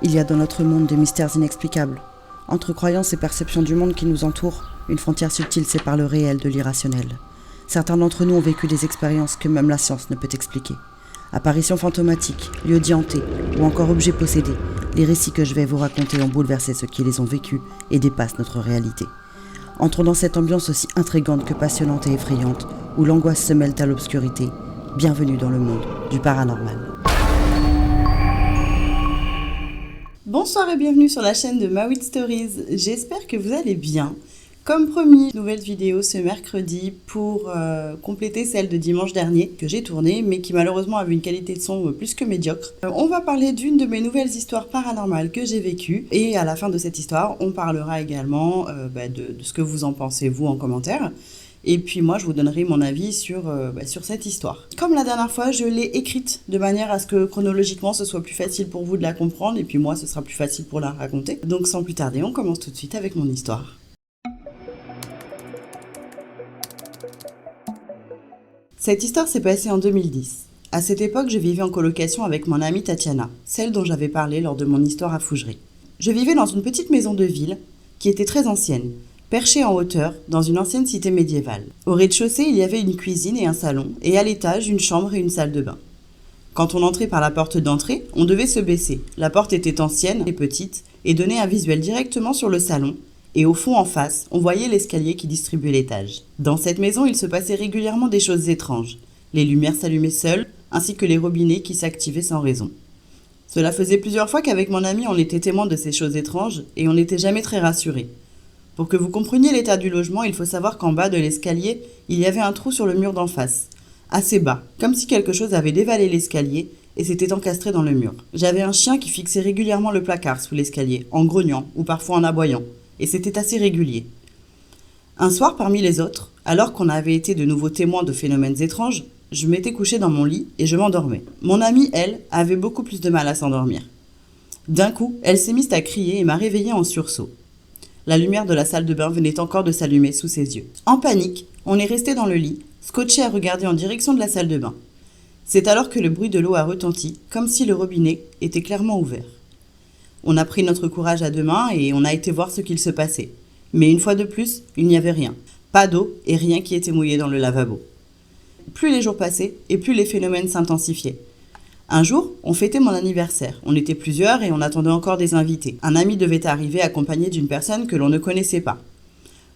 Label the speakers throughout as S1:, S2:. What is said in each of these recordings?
S1: Il y a dans notre monde des mystères inexplicables. Entre croyances et perceptions du monde qui nous entoure, une frontière subtile sépare le réel de l'irrationnel. Certains d'entre nous ont vécu des expériences que même la science ne peut expliquer. Apparitions fantomatiques, lieux dits hantés ou encore objets possédés, les récits que je vais vous raconter ont bouleversé ceux qui les ont vécus et dépassent notre réalité. Entrons dans cette ambiance aussi intrigante que passionnante et effrayante, où l'angoisse se mêle à l'obscurité. Bienvenue dans le monde du paranormal. Bonsoir et bienvenue sur la chaîne de Mawit Stories. J'espère que vous allez bien. Comme promis, nouvelle vidéo ce mercredi pour compléter celle de dimanche dernier que j'ai tournée, mais qui malheureusement avait une qualité de son plus que médiocre. On va parler d'une de mes nouvelles histoires paranormales que j'ai vécues, et à la fin de cette histoire, on parlera également de ce que vous en pensez vous en commentaire. Et puis moi, je vous donnerai mon avis sur cette histoire. Comme la dernière fois, je l'ai écrite de manière à ce que chronologiquement, ce soit plus facile pour vous de la comprendre, et puis moi, ce sera plus facile pour la raconter. Donc sans plus tarder, on commence tout de suite avec mon histoire. Cette histoire s'est passée en 2010. À cette époque, je vivais en colocation avec mon amie Tatiana, celle dont j'avais parlé lors de mon histoire à Fougeray. Je vivais dans une petite maison de ville qui était très ancienne, perchée en hauteur dans une ancienne cité médiévale. Au rez-de-chaussée, il y avait une cuisine et un salon, et à l'étage, une chambre et une salle de bain. Quand on entrait par la porte d'entrée, on devait se baisser. La porte était ancienne et petite, et donnait un visuel directement sur le salon, et au fond en face, on voyait l'escalier qui distribuait l'étage. Dans cette maison, il se passait régulièrement des choses étranges. Les lumières s'allumaient seules, ainsi que les robinets qui s'activaient sans raison. Cela faisait plusieurs fois qu'avec mon ami, on était témoin de ces choses étranges, et on n'était jamais très rassurés. Pour que vous compreniez l'état du logement, il faut savoir qu'en bas de l'escalier, il y avait un trou sur le mur d'en face, assez bas, comme si quelque chose avait dévalé l'escalier et s'était encastré dans le mur. J'avais un chien qui fixait régulièrement le placard sous l'escalier, en grognant ou parfois en aboyant, et c'était assez régulier. Un soir, parmi les autres, alors qu'on avait été de nouveaux témoins de phénomènes étranges, je m'étais couchée dans mon lit et je m'endormais. Mon amie, elle, avait beaucoup plus de mal à s'endormir. D'un coup, elle s'est mise à crier et m'a réveillée en sursaut. La lumière de la salle de bain venait encore de s'allumer sous ses yeux. En panique, on est resté dans le lit, scotché à regarder en direction de la salle de bain. C'est alors que le bruit de l'eau a retenti, comme si le robinet était clairement ouvert. On a pris notre courage à deux mains et on a été voir ce qu'il se passait. Mais une fois de plus, il n'y avait rien. Pas d'eau et rien qui était mouillé dans le lavabo. Plus les jours passaient et plus les phénomènes s'intensifiaient. Un jour, on fêtait mon anniversaire. On était plusieurs et on attendait encore des invités. Un ami devait arriver accompagné d'une personne que l'on ne connaissait pas.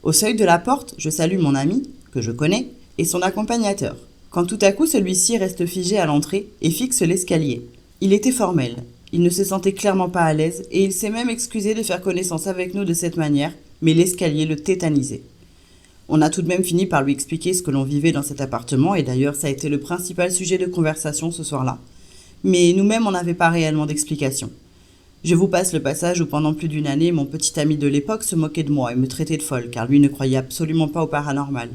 S1: Au seuil de la porte, je salue mon ami, que je connais, et son accompagnateur. Quand tout à coup, celui-ci reste figé à l'entrée et fixe l'escalier. Il était formel. Il ne se sentait clairement pas à l'aise et il s'est même excusé de faire connaissance avec nous de cette manière, mais l'escalier le tétanisait. On a tout de même fini par lui expliquer ce que l'on vivait dans cet appartement et d'ailleurs ça a été le principal sujet de conversation ce soir-là. Mais nous-mêmes, on n'avait pas réellement d'explication. Je vous passe le passage où pendant plus d'une année, mon petit ami de l'époque se moquait de moi et me traitait de folle, car lui ne croyait absolument pas au paranormal.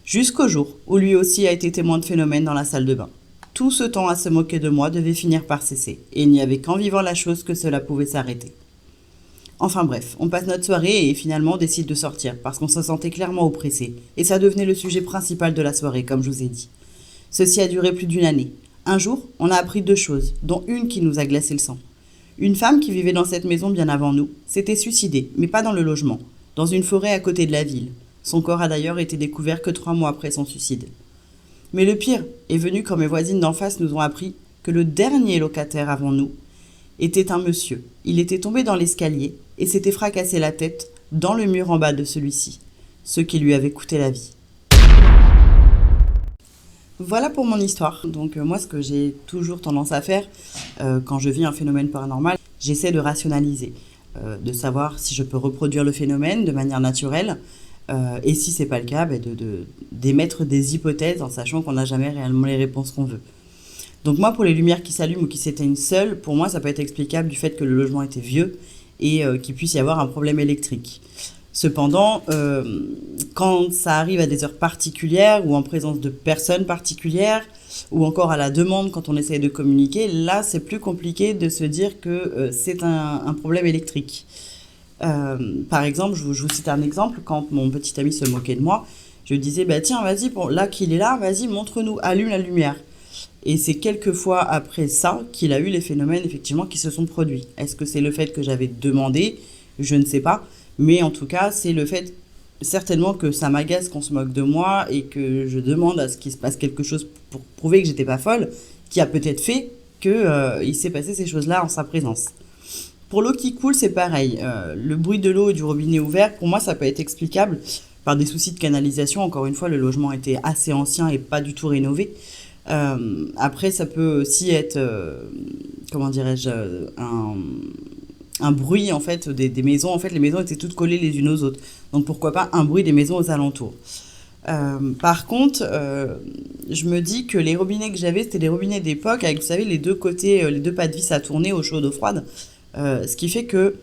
S1: Jusqu'au jour où lui aussi a été témoin de phénomènes dans la salle de bain. Tout ce temps à se moquer de moi devait finir par cesser, et il n'y avait qu'en vivant la chose que cela pouvait s'arrêter. Enfin bref, on passe notre soirée et finalement on décide de sortir, parce qu'on se sentait clairement oppressé, et ça devenait le sujet principal de la soirée, comme je vous ai dit. Ceci a duré plus d'une année. Un jour, on a appris deux choses, dont une qui nous a glacé le sang. Une femme qui vivait dans cette maison bien avant nous s'était suicidée, mais pas dans le logement, dans une forêt à côté de la ville. Son corps a d'ailleurs été découvert que 3 mois après son suicide. Mais le pire est venu quand mes voisines d'en face nous ont appris que le dernier locataire avant nous était un monsieur. Il était tombé dans l'escalier et s'était fracassé la tête dans le mur en bas de celui-ci, ce qui lui avait coûté la vie. Voilà pour mon histoire. Donc moi, ce que j'ai toujours tendance à faire quand je vis un phénomène paranormal, j'essaie de rationaliser, de savoir si je peux reproduire le phénomène de manière naturelle et si c'est pas le cas, d'émettre des hypothèses en sachant qu'on n'a jamais réellement les réponses qu'on veut. Donc moi, pour les lumières qui s'allument ou qui s'éteignent seules, pour moi, ça peut être explicable du fait que le logement était vieux et qu'il puisse y avoir un problème électrique. Cependant, quand ça arrive à des heures particulières ou en présence de personnes particulières ou encore à la demande quand on essaye de communiquer, là c'est plus compliqué de se dire que c'est un problème électrique. Par exemple, je vous cite un exemple, quand mon petit ami se moquait de moi, je lui disais tiens vas-y, là qu'il est là, vas-y montre-nous, allume la lumière. Et c'est quelques fois après ça qu'il a eu les phénomènes effectivement qui se sont produits. Est-ce que c'est le fait que j'avais demandé? Je ne sais pas. Mais en tout cas, c'est le fait certainement que ça m'agace qu'on se moque de moi et que je demande à ce qu'il se passe quelque chose pour prouver que j'étais pas folle, qui a peut-être fait que il s'est passé ces choses-là en sa présence. Pour l'eau qui coule, c'est pareil. Le bruit de l'eau et du robinet ouvert, pour moi, ça peut être explicable par des soucis de canalisation. Encore une fois, le logement était assez ancien et pas du tout rénové. Après, ça peut aussi être, comment dirais-je, un bruit en fait des maisons. En fait, les maisons étaient toutes collées les unes aux autres. Donc pourquoi pas un bruit des maisons aux alentours. Par contre, je me dis que les robinets que j'avais, c'était des robinets d'époque avec, vous savez, les deux côtés, les deux pas de vis à tourner, eau chaude, eau froide. Ce qui fait que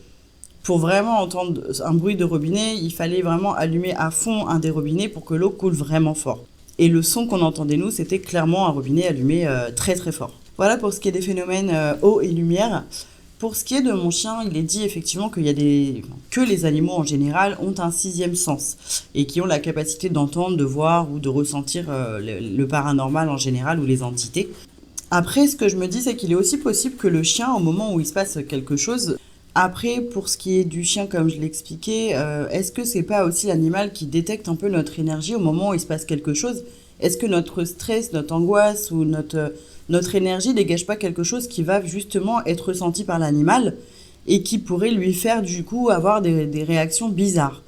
S1: pour vraiment entendre un bruit de robinet, il fallait vraiment allumer à fond un des robinets pour que l'eau coule vraiment fort. Et le son qu'on entendait nous, c'était clairement un robinet allumé très très fort. Voilà pour ce qui est des phénomènes eau et lumière. Pour ce qui est de mon chien, il est dit effectivement que les animaux en général ont un sixième sens et qui ont la capacité d'entendre, de voir ou de ressentir le paranormal en général ou les entités. Après, ce que je me dis, c'est qu'il est aussi possible que le chien, au moment où il se passe quelque chose, après, pour ce qui est du chien, comme je l'expliquais, est-ce que c'est pas aussi l'animal qui détecte un peu notre énergie au moment où il se passe quelque chose? Est-ce que notre stress, notre angoisse ou notre énergie dégage pas quelque chose qui va justement être ressenti par l'animal et qui pourrait lui faire du coup avoir des réactions bizarres?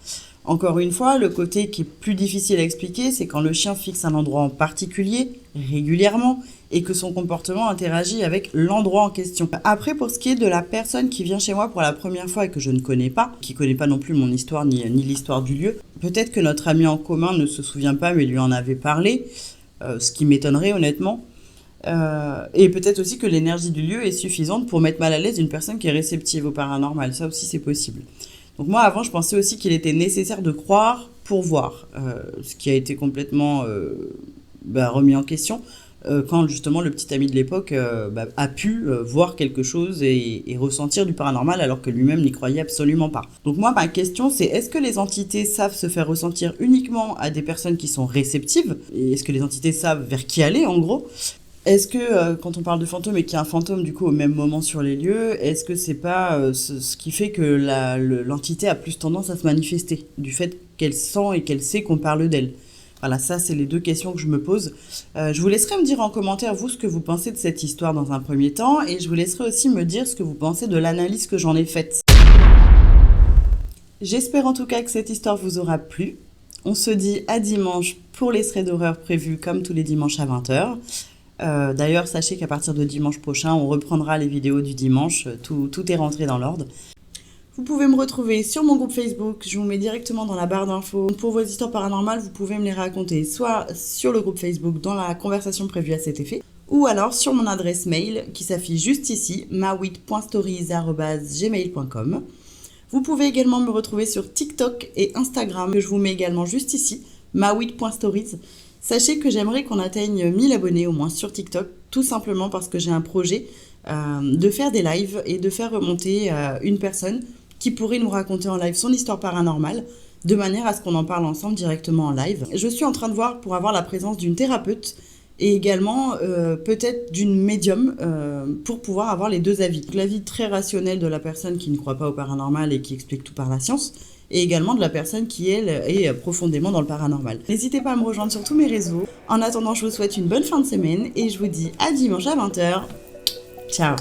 S1: Encore une fois, le côté qui est plus difficile à expliquer, c'est quand le chien fixe un endroit en particulier, régulièrement, et que son comportement interagit avec l'endroit en question. Après, pour ce qui est de la personne qui vient chez moi pour la première fois et que je ne connais pas, qui connaît pas non plus mon histoire ni l'histoire du lieu, peut-être que notre ami en commun ne se souvient pas mais lui en avait parlé, ce qui m'étonnerait honnêtement. Et peut-être aussi que l'énergie du lieu est suffisante pour mettre mal à l'aise une personne qui est réceptive au paranormal. Ça aussi, c'est possible. Donc moi, avant, je pensais aussi qu'il était nécessaire de croire pour voir, ce qui a été complètement remis en question quand justement le petit ami de l'époque a pu voir quelque chose et ressentir du paranormal alors que lui-même n'y croyait absolument pas. Donc moi, ma question, c'est est-ce que les entités savent se faire ressentir uniquement à des personnes qui sont réceptives? Et est-ce que les entités savent vers qui aller, en gros? Est-ce que quand on parle de fantôme et qu'il y a un fantôme du coup au même moment sur les lieux, est-ce que c'est pas ce qui fait que l'entité a plus tendance à se manifester, du fait qu'elle sent et qu'elle sait qu'on parle d'elle? Voilà, ça c'est les deux questions que je me pose. Je vous laisserai me dire en commentaire vous ce que vous pensez de cette histoire dans un premier temps et je vous laisserai aussi me dire ce que vous pensez de l'analyse que j'en ai faite. J'espère en tout cas que cette histoire vous aura plu. On se dit à dimanche pour les threads d'horreur prévus comme tous les dimanches à 20h. D'ailleurs, sachez qu'à partir de dimanche prochain, on reprendra les vidéos du dimanche. Tout est rentré dans l'ordre. Vous pouvez me retrouver sur mon groupe Facebook. Je vous mets directement dans la barre d'infos. Pour vos histoires paranormales, vous pouvez me les raconter soit sur le groupe Facebook dans la conversation prévue à cet effet, ou alors sur mon adresse mail qui s'affiche juste ici, mawit.stories@gmail.com. Vous pouvez également me retrouver sur TikTok et Instagram, que je vous mets également juste ici, mawit.stories. Sachez que j'aimerais qu'on atteigne 1000 abonnés au moins sur TikTok, tout simplement parce que j'ai un projet de faire des lives et de faire remonter une personne qui pourrait nous raconter en live son histoire paranormale, de manière à ce qu'on en parle ensemble directement en live. Je suis en train de voir pour avoir la présence d'une thérapeute et également peut-être d'une médium pour pouvoir avoir les deux avis. L'avis très rationnel de la personne qui ne croit pas au paranormal et qui explique tout par la science, et également de la personne qui, elle, est profondément dans le paranormal. N'hésitez pas à me rejoindre sur tous mes réseaux. En attendant, je vous souhaite une bonne fin de semaine et je vous dis à dimanche à 20h. Ciao!